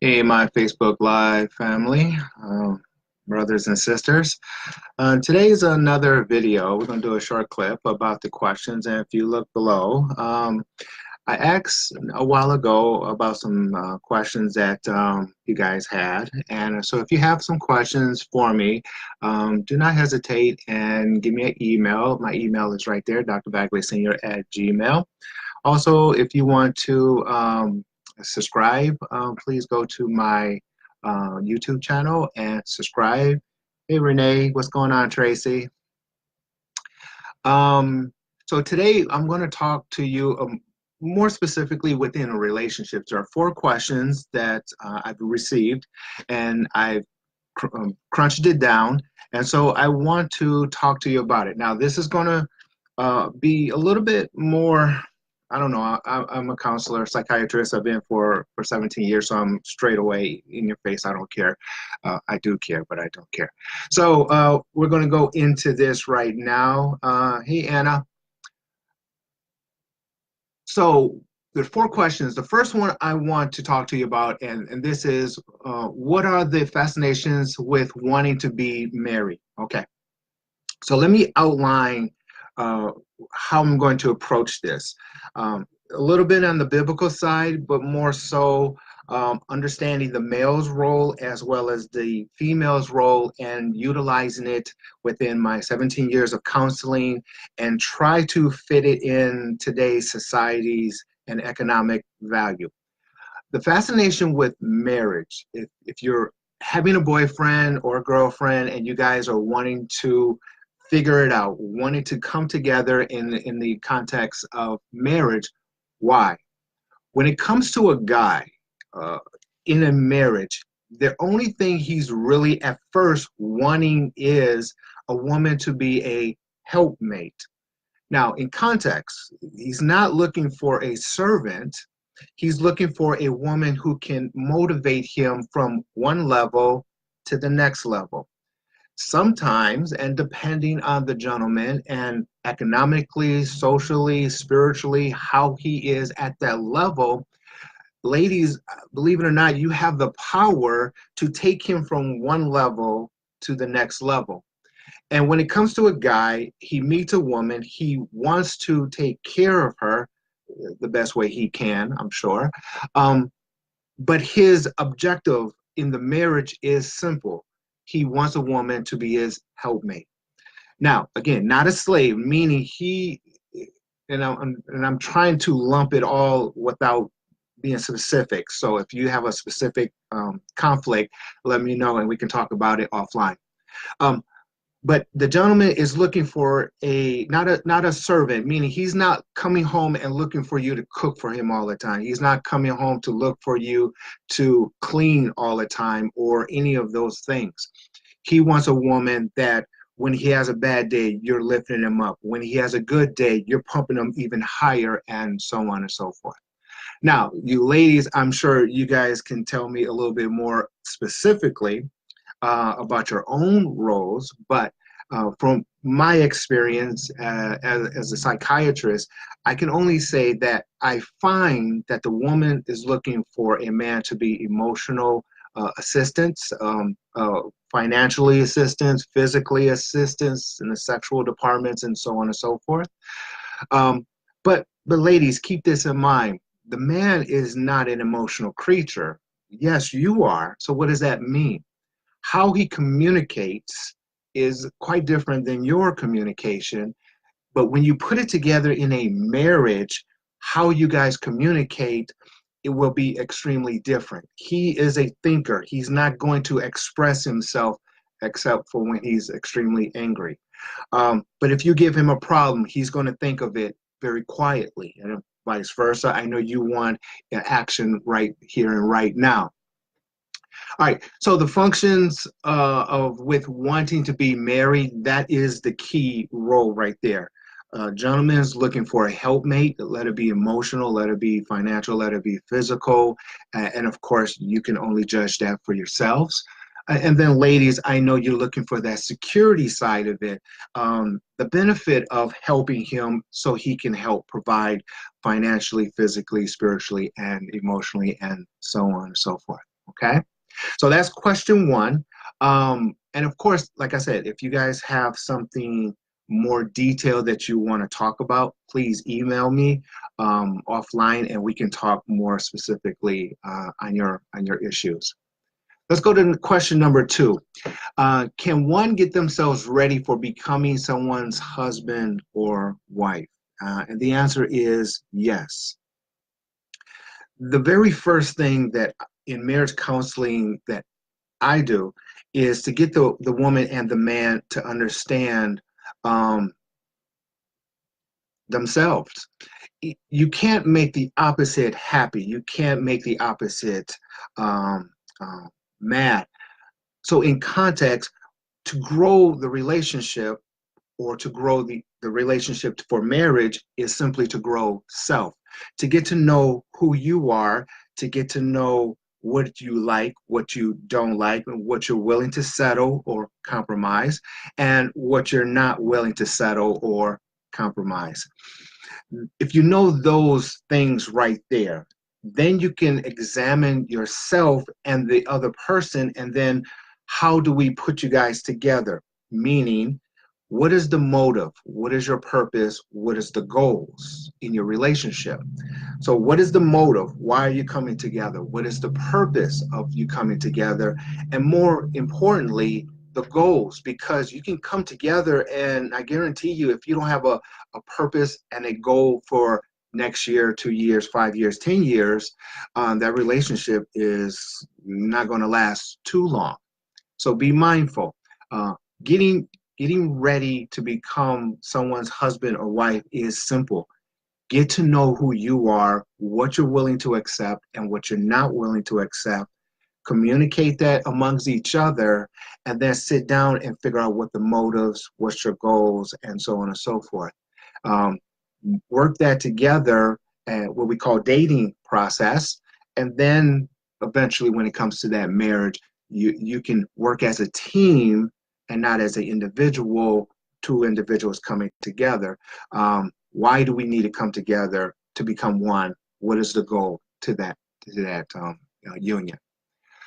Hey, my Facebook Live family, brothers and sisters. Today is another video. We're going to do a short clip about the questions. And if you look below, I asked a while ago about some questions that you guys had. And so if you have some questions for me, do not hesitate and give me an email. My email is right there, drbagleysenior@gmail. Also, if you want to subscribe, please go to my YouTube channel and subscribe. Hey, Renee, what's going on, Tracy? Um, so today I'm going to talk to you more specifically within relationships. There are four questions that I've received, and I've crunched it down. And so I want to talk to you about it. Now, this is going to be a little bit more. I don't know. I'm a counselor, psychiatrist. I've been for 17 years, so I'm straight away in your face. I don't care. I do care, but I don't care. So we're going to go into this right now. Hey, Anna. So there's four questions. The first one I want to talk to you about, and this is, what are the fascinations with wanting to be married? Okay. So let me outline uh, how I'm going to approach this. A little bit on the biblical side, but more so understanding the male's role as well as the female's role and utilizing it within my 17 years of counseling and try to fit it in today's societies and economic value. The fascination with marriage, if you're having a boyfriend or a girlfriend and you guys are wanting to figure it out, wanting to come together in the context of marriage, why? When it comes to a guy uh, in a marriage, the only thing he's really at first wanting is a woman to be a helpmate. Now, in context, he's not looking for a servant. He's looking for a woman who can motivate him from one level to the next level. Sometimes, and depending on the gentleman and economically, socially, spiritually, how he is at that level, ladies, believe it or not, you have the power to take him from one level to the next level. And when it comes to a guy, he meets a woman, he wants to take care of her the best way he can, I'm sure. Um, but his objective in the marriage is simple. He wants a woman to be his helpmate. Now, again, not a slave, meaning he, and I'm trying to lump it all without being specific. So if you have a specific conflict, let me know and we can talk about it offline. Um, but the gentleman is looking for a not a servant, meaning he's not coming home and looking for you to cook for him all the time. He's not coming home to look for you to clean all the time or any of those things. He wants a woman that when he has a bad day, you're lifting him up. When he has a good day, you're pumping him even higher, and so on and so forth. Now, you ladies, I'm sure you guys can tell me a little bit more specifically about your own roles, but from my experience as a psychiatrist, I can only say that I find that the woman is looking for a man to be emotional assistance, financially assistance, physically assistance in the sexual departments, and so on and so forth. Um, but ladies, keep this in mind. The man is not an emotional creature. Yes, you are. So what does that mean? How he communicates is quite different than your communication. But when you put it together in a marriage, how you guys communicate, it will be extremely different. He is a thinker. He's not going to express himself except for when he's extremely angry. But if you give him a problem, he's going to think of it very quietly, and vice versa. I know you want an action right here and right now. All right. So the functions of with wanting to be married, that is the key role right there. Gentlemen's looking for a helpmate. Let it be emotional, let it be financial, let it be physical, and of course, you can only judge that for yourselves. And then, ladies, I know you're looking for that security side of it, the benefit of helping him so he can help provide financially, physically, spiritually, and emotionally, and so on and so forth. Okay. So that's question one. And of course, like I said, if you guys have something more detailed that you want to talk about, please email me offline, and we can talk more specifically on your issues. Let's go to question number two. Can one get themselves ready for becoming someone's husband or wife? And the answer is yes. The very first thing that in marriage counseling that I do is to get the woman and the man to understand um, themselves. You can't make the opposite happy. You can't make the opposite um, uh, mad. So, in context, to grow the relationship or to grow the relationship for marriage is simply to grow self, to get to know who you are, to get to know what you like, what you don't like, and what you're willing to settle or compromise, and what you're not willing to settle or compromise. If you know those things right there, then you can examine yourself and the other person, and then how do we put you guys together? Meaning, what is the motive? What is your purpose? What is the goals in your relationship? So, what is the motive? Why are you coming together? What is the purpose of you coming together? And more importantly, the goals, because you can come together, and I guarantee you, if you don't have a purpose and a goal for next year, 2 years, 5 years, 10 years, that relationship is not going to last too long. So be mindful. Uh, getting getting ready to become someone's husband or wife is simple. Get to know who you are, what you're willing to accept, and what you're not willing to accept. Communicate that amongst each other, and then sit down and figure out what the motives, what's your goals, and so on and so forth. Um, Work that together and what we call dating process, and then eventually when it comes to that marriage, you can work as a team and not as an individual, two individuals coming together. Why do we need to come together to become one? What is the goal to that union?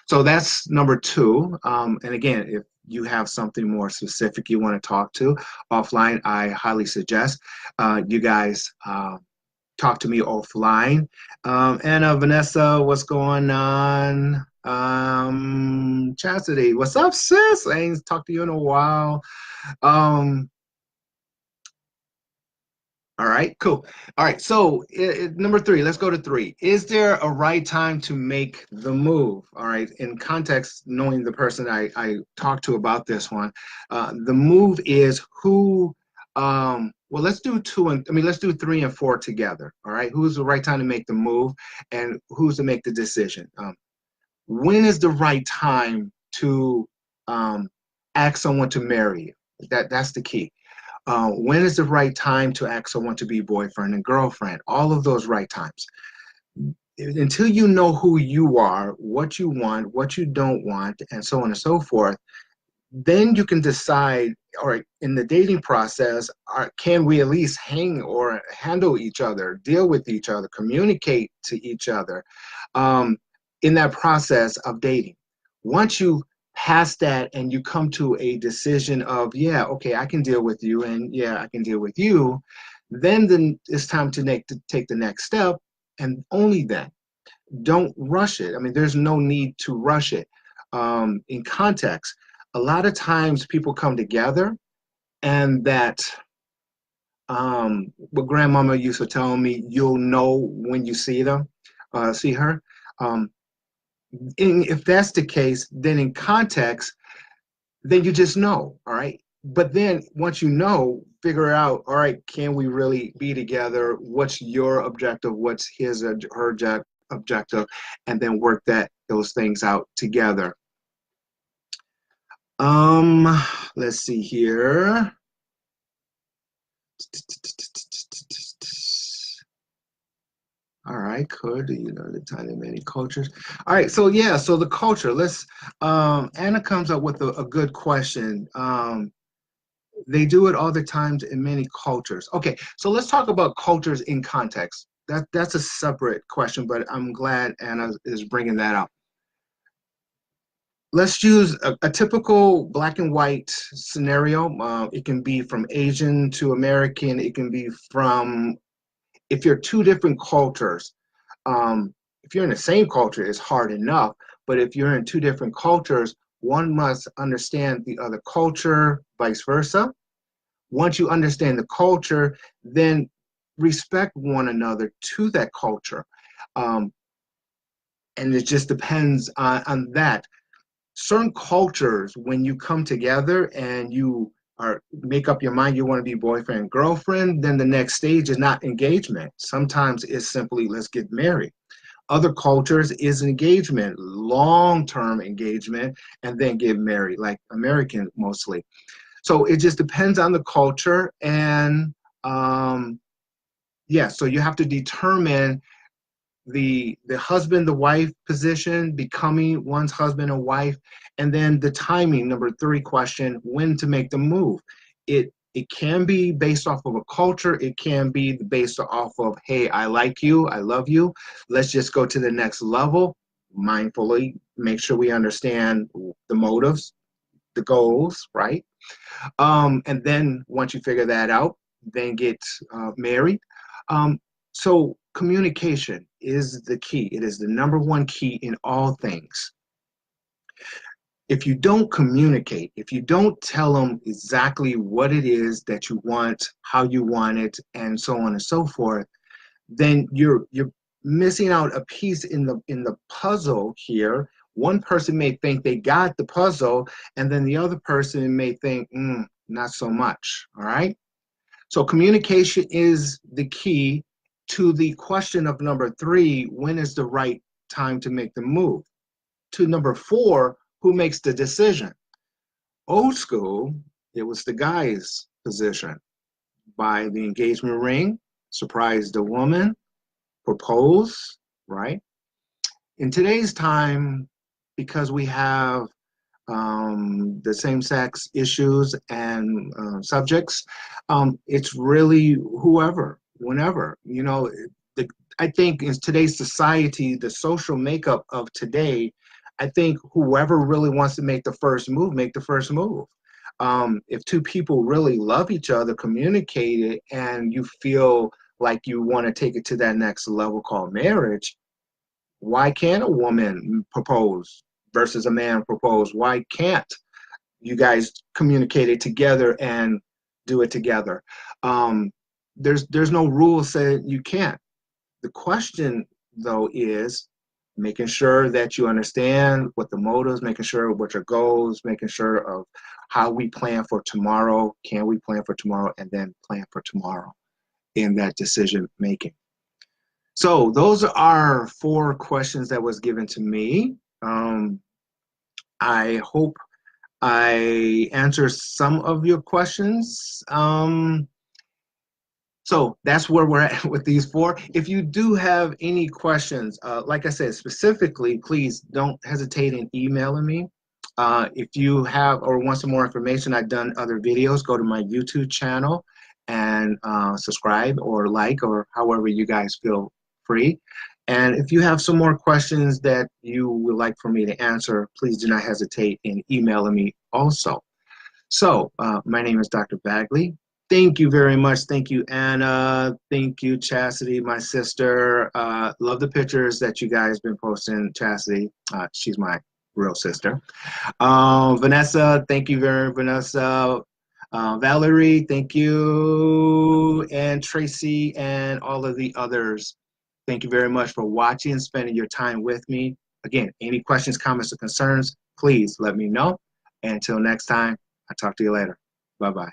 So that's number two. And again, if you have something more specific you want to talk to offline, I highly suggest you guys talk to me offline. And Vanessa, what's going on? Chastity, what's up, sis? I ain't talked to you in a while. Um, all right, cool. All right, so number three, let's go to three. Is there a right time to make the move? All right, in context, knowing the person I talked to about this one, the move is who, well, let's do two and, I mean, let's do three and four together. All right, who's the right time to make the move and who's to make the decision? When is the right time to ask someone to marry you? That's the key. When is the right time to ask someone to be boyfriend and girlfriend? All of those right times. Until you know who you are, what you want, what you don't want, and so on and so forth, then you can decide, all right, in the dating process, can we at least hang or handle each other, deal with each other, communicate to each other in that process of dating? Once you pass that and you come to a decision of, yeah, okay, I can deal with you, and yeah, I can deal with you, then it's time to take the next step, and only then. Don't rush it. I mean, there's no need to rush it. In context, a lot of times people come together, and that what grandmama used to tell me, you'll know when you see them, see her. Um, if that's the case, then in context, then you just know, all right? But then once you know, figure out, all right, can we really be together? What's your objective? What's his or her objective? And then work those things out together. Um, let's see here. All right, cool. Do you know the time in many cultures? All right, so yeah, so the culture. Let's Anna comes up with a good question. They do it all the times in many cultures. Okay, so let's talk about cultures in context. That's a separate question, but I'm glad Anna is bringing that up. let's use a typical black and white scenario. It can be from Asian to American. It can be from, if you're two different cultures. If you're in the same culture, it's hard enough. But if you're in two different cultures, one must understand the other culture, vice versa. Once you understand the culture, then respect one another to that culture. Um, and it just depends on that. Certain cultures, when you come together and you are make up your mind you want to be boyfriend and girlfriend, then the next stage is not engagement. Sometimes it's simply let's get married. Other cultures is engagement, long-term engagement, and then get married, like American mostly. So it just depends on the culture, and yeah, so you have to determine the husband the wife position, becoming one's husband and wife, and then the timing, number three question, when to make the move. It can be based off of a culture, it can be based off of, hey, I like you, I love you, let's just go to the next level. Mindfully make sure we understand the motives, the goals, right? And then once you figure that out, then get married. Um, so communication is the key. It is the number one key in all things. If you don't communicate, if you don't tell them exactly what it is that you want, how you want it, and so on and so forth, then you're missing out a piece in the puzzle here. One person may think they got the puzzle, and then the other person may think, not so much. All right. So communication is the key to the question of number three, when is the right time to make the move? To number four, who makes the decision? Old school, it was the guy's position. Buy the engagement ring, surprise the woman, propose, right? In today's time, because we have the same-sex issues and subjects, it's really whoever, whenever. The, I think in today's society, the social makeup of today, I think whoever really wants to make the first move, make the first move. If two people really love each other, communicate it, and you feel like you want to take it to that next level called marriage, why can't a woman propose versus a man propose? Why can't you guys communicate it together and do it together? Um, there's no rule saying you can't. The question though is making sure that you understand what the motives, making sure what your goals, making sure of how we plan for tomorrow. Can we plan for tomorrow and then plan for tomorrow in that decision making? So those are four questions that was given to me. I hope I answer some of your questions. So that's where we're at with these four. If you do have any questions, like I said, specifically, please don't hesitate in emailing me. If you have or want some more information, I've done other videos, go to my YouTube channel and subscribe or like or however you guys feel free. And if you have some more questions that you would like for me to answer, please do not hesitate in emailing me also. So my name is Dr. Bagley. Thank you very much. Thank you, Anna. Thank you, Chastity, my sister. Love the pictures that you guys been posting, Chastity. She's my real sister. Vanessa, thank you very Vanessa. Valerie, thank you. And Tracy and all of the others. Thank you very much for watching and spending your time with me. Again, any questions, comments, or concerns, please let me know. And until next time, I'll talk to you later. Bye-bye.